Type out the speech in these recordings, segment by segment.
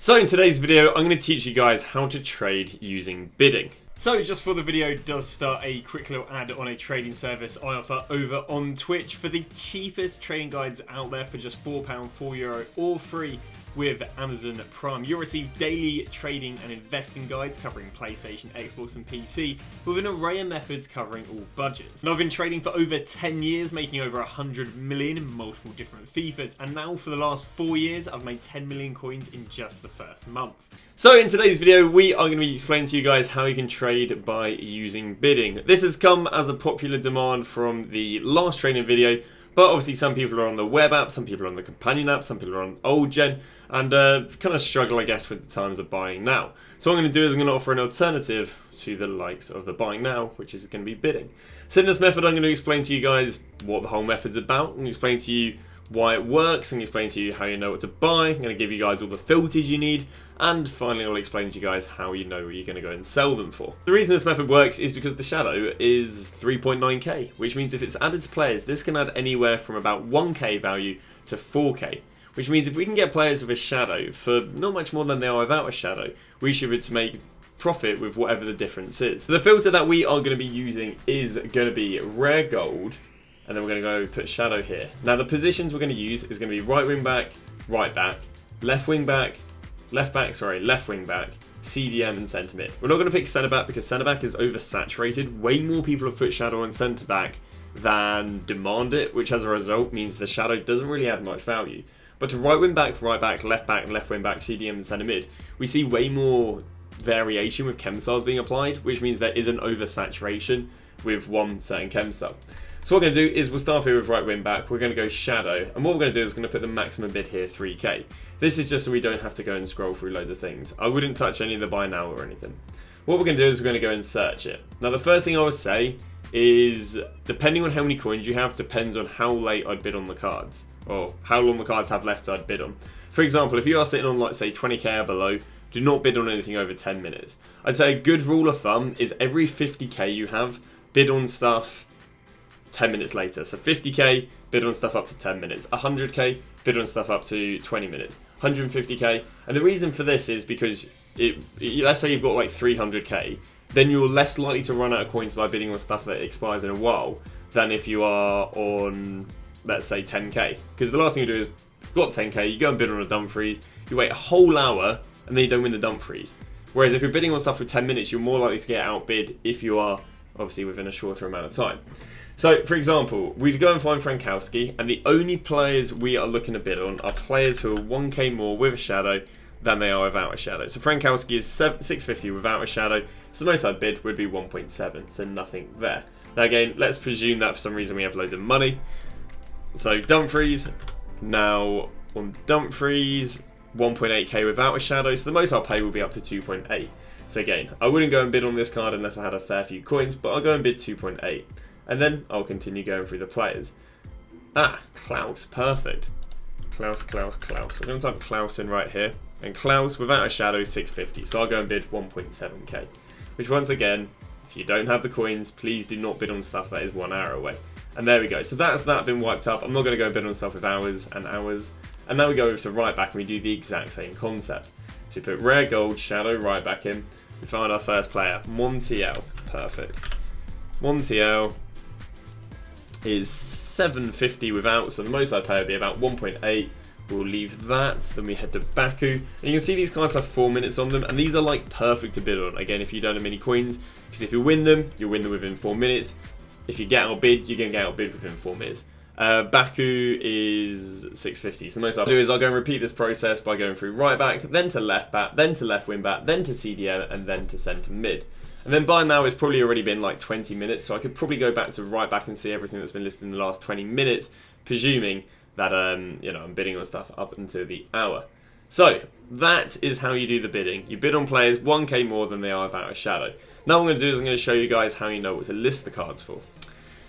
So in today's video, I'm going to teach you guys how to trade using bidding. So just before the video does start, a quick little ad on a trading service I offer over on Twitch for the cheapest trading guides out there for just £4, €4, all free with Amazon Prime. You'll receive daily trading and investing guides covering PlayStation, Xbox and PC with an array of methods covering all budgets. And I've been trading for over 10 years, making over 100 million in multiple different FIFAs, and now for the last 4 years I've made 10 million coins in just the first month. So in today's video we are going to be explaining to you guys how you can trade by using bidding. This has come as a popular demand from the last trading video, but obviously some people are on the web app, some people are on the companion app, some people are on old gen, and kind of struggle, I guess, with the times of buying now. So what I'm going to do is I'm going to offer an alternative to the likes of the buying now, which is going to be bidding. So in this method I'm going to explain to you guys what the whole method's about. I'm going to explain to you why it works, and explain to you how you know what to buy. I'm going to give you guys all the filters you need, and finally I'll explain to you guys how you know what you're going to go and sell them for. The reason this method works is because the shadow is 3.9k, which means if it's added to players, this can add anywhere from about 1k value to 4k, which means if we can get players with a shadow for not much more than they are without a shadow, we should be able to make profit with whatever the difference is. So the filter that we are going to be using is going to be rare gold, and then we're going to go put shadow here. Now the positions we're going to use is going to be right wing back, left wing back, left wing back, CDM and centre mid. We're not going to pick centre back because centre back is oversaturated. Way more people have put shadow on centre back than demand it, which as a result means the shadow doesn't really add much value. But to right wing back, left wing back, CDM and centre mid, we see way more variation with chem styles being applied, which means there is an oversaturation with one certain chem style. So what we're going to do is we'll start here with right wing back. We're going to go shadow, and what we're going to do is we're going to put the maximum bid here, 3k. This is just so we don't have to go and scroll through loads of things. I wouldn't touch any of the buy now or anything. What we're going to do is we're going to go and search it. Now the first thing I would say is, depending on how many coins you have, depends on how late I'd bid on the cards, or how long the cards have left I'd bid on. For example, if you are sitting on, like, say 20k or below, do not bid on anything over 10 minutes. I'd say a good rule of thumb is every 50k you have, bid on stuff 10 minutes later. So 50k, bid on stuff up to 10 minutes. 100k, bid on stuff up to 20 minutes. 150k, and the reason for this is because let's say you've got like 300k, then you're less likely to run out of coins by bidding on stuff that expires in a while than if you are on, let's say, 10k. Because the last thing you do is, got 10k, you go and bid on a dump freeze, you wait a whole hour, and then you don't win the dump freeze. Whereas if you're bidding on stuff for 10 minutes, you're more likely to get outbid if you are obviously within a shorter amount of time. So, for example, we'd go and find Frankowski, and the only players we are looking to bid on are players who are 1k more with a shadow than they are without a shadow. So Frankowski is 650 without a shadow, so the most I'd bid would be 1.7, so nothing there. Now again, let's presume that for some reason we have loads of money. So Dumfries, now on Dumfries, 1.8k without a shadow, so the most I'll pay will be up to 2.8. So again, I wouldn't go and bid on this card unless I had a fair few coins, but I'll go and bid 2.8. And then I'll continue going through the players. Klaus, perfect. Klaus. We're going to type Klaus in right here. And Klaus, without a shadow, is 650. So I'll go and bid 1.7k. Which once again, if you don't have the coins, please do not bid on stuff that is 1 hour away. And there we go. So that's that been wiped up. I'm not going to go and bid on stuff with hours and hours. And now we go over to right back and we do the exact same concept. So we put rare gold, shadow, right back in. We find our first player, Montiel. Perfect. Montiel is 750 without, so the most I'd pay would be about 1.8. We'll leave that. Then we head to Baku, and you can see these cards have 4 minutes on them, and these are like perfect to bid on. Again, if you don't have many coins, because if you win them, you'll win them within 4 minutes. If you get outbid, you're going to get outbid within 4 minutes. Baku is 650. So the most I'll do is I'll go and repeat this process by going through right back, then to left back, then to left wing back, then to CDM, and then to centre mid. And then by now it's probably already been like 20 minutes, so I could probably go back to right back and see everything that's been listed in the last 20 minutes, presuming that I'm bidding on stuff up until the hour. So that is how you do the bidding. You bid on players 1k more than they are without a shadow. Now what I'm going to do is I'm going to show you guys how you know what to list the cards for.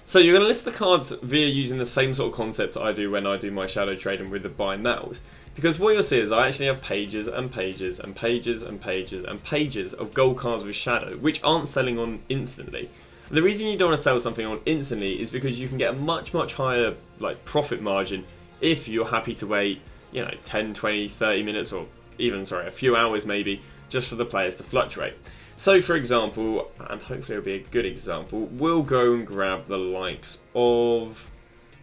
So you're going to list the cards via using the same sort of concept I do when I do my shadow trading with the buy nows. Because what you'll see is I actually have pages and pages and pages and pages and pages of gold cards with shadow, which aren't selling on instantly. And the reason you don't want to sell something on instantly is because you can get a much higher profit margin if you're happy to wait 10, 20, 30 minutes or a few hours maybe, just for the players to fluctuate. So for example, and hopefully it'll be a good example, we'll go and grab the likes of,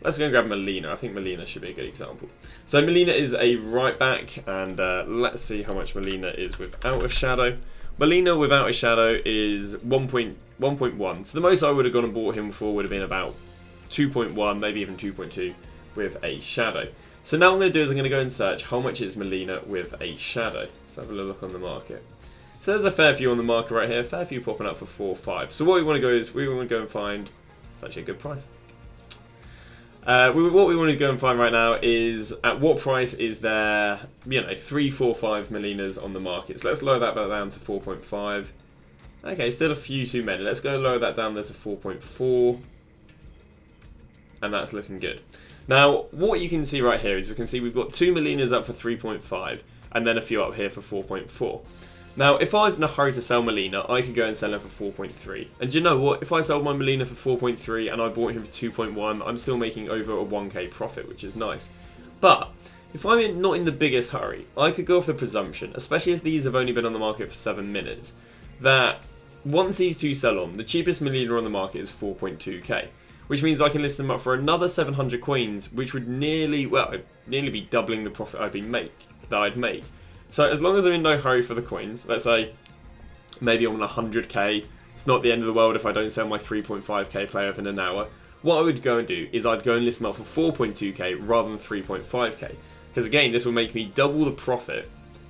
let's go and grab Molina. I think Molina should be a good example. So Molina is a right back, and let's see how much Molina is without a shadow. Molina without a shadow is 1.1. So the most I would have gone and bought him for would have been about 2.1, maybe even 2.2 with a shadow. So now what I'm going to do is I'm going to go and search how much is Molina with a shadow. Let's have a little look on the market. So there's a fair few on the market right here, fair few popping up for 4 or 5. So what we want to go is, we want to go and find, it's actually a good price. What we want to go and find right now is, at what price is there, 3, 4, 5 Molinas on the market. So let's lower that down to 4.5. Okay, still a few too many. Let's go lower that down there to 4.4. And that's looking good. Now, what you can see right here is we can see we've got 2 Molinas up for 3.5, and then a few up here for 4.4. Now, if I was in a hurry to sell Molina, I could go and sell him for 4.3. And do you know what? If I sold my Molina for 4.3 and I bought him for 2.1, I'm still making over a 1k profit, which is nice. But if I'm not in the biggest hurry, I could go off the presumption, especially as these have only been on the market for 7 minutes, that once these two sell on, the cheapest Molina on the market is 4.2k. Which means I can list them up for another 700 coins, which would nearly be doubling the profit I'd make. So as long as I'm in no hurry for the coins, let's say maybe I'm on 100k, it's not the end of the world if I don't sell my 3.5k player within an hour. What I would go and do is I'd go and list them up for 4.2k rather than 3.5k. Because again, this will make me double the profit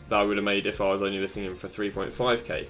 that I would have made if I was only listing him for 3.5k.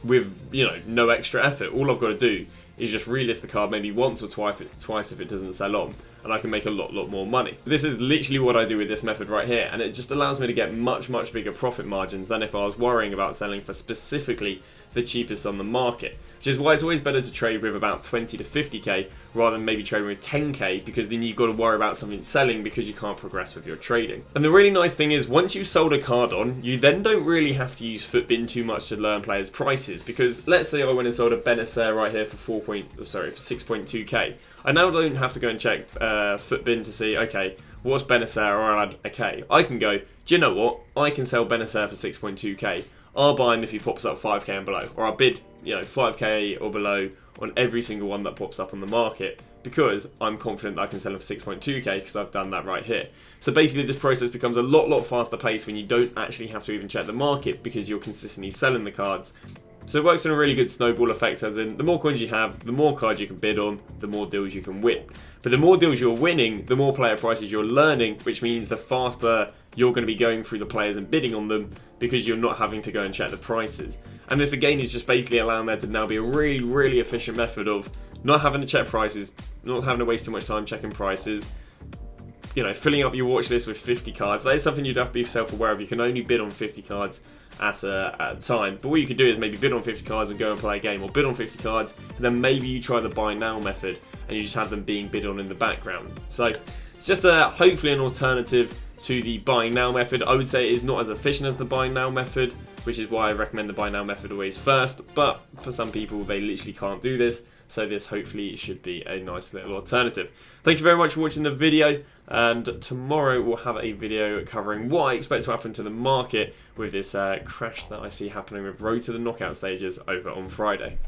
With, no extra effort. All I've got to do is just relist the card maybe once or twice if it doesn't sell on, and I can make a lot more money. This is literally what I do with this method right here, and it just allows me to get much bigger profit margins than if I was worrying about selling for specifically the cheapest on the market. Which is why it's always better to trade with about 20 to 50k rather than maybe trading with 10k, because then you've got to worry about something selling because you can't progress with your trading. And the really nice thing is, once you've sold a card on, you then don't really have to use Footbin too much to learn players' prices, because let's say I went and sold a Benacer right here for 6.2k. I now don't have to go and check Footbin to see, okay, what's Benacer, or I'll add a k. I can go, do you know what? I can sell Benacer for 6.2k. I'll buy him if he pops up 5k and below, or I'll bid 5k or below on every single one that pops up on the market, because I'm confident that I can sell him for 6.2k because I've done that right here. So basically this process becomes a lot faster paced when you don't actually have to even check the market, because you're consistently selling the cards. So it works in a really good snowball effect, as in the more coins you have, the more cards you can bid on, the more deals you can win. But the more deals you're winning, the more player prices you're learning, which means the faster you're going to be going through the players and bidding on them, because you're not having to go and check the prices. And this again is just basically allowing there to now be a really efficient method of not having to check prices, not having to waste too much time checking prices, filling up your watch list with 50 cards. That is something you'd have to be self-aware of. You can only bid on 50 cards at a time. But what you can do is maybe bid on 50 cards and go and play a game, or bid on 50 cards and then maybe you try the buy now method and you just have them being bid on in the background. So it's just hopefully an alternative to the buying now method. I would say it is not as efficient as the buying now method, which is why I recommend the buy now method always first. But for some people, they literally can't do this. So this hopefully should be a nice little alternative. Thank you very much for watching the video, and tomorrow we'll have a video covering what I expect to happen to the market with this crash that I see happening with Road to the Knockout stages over on Friday.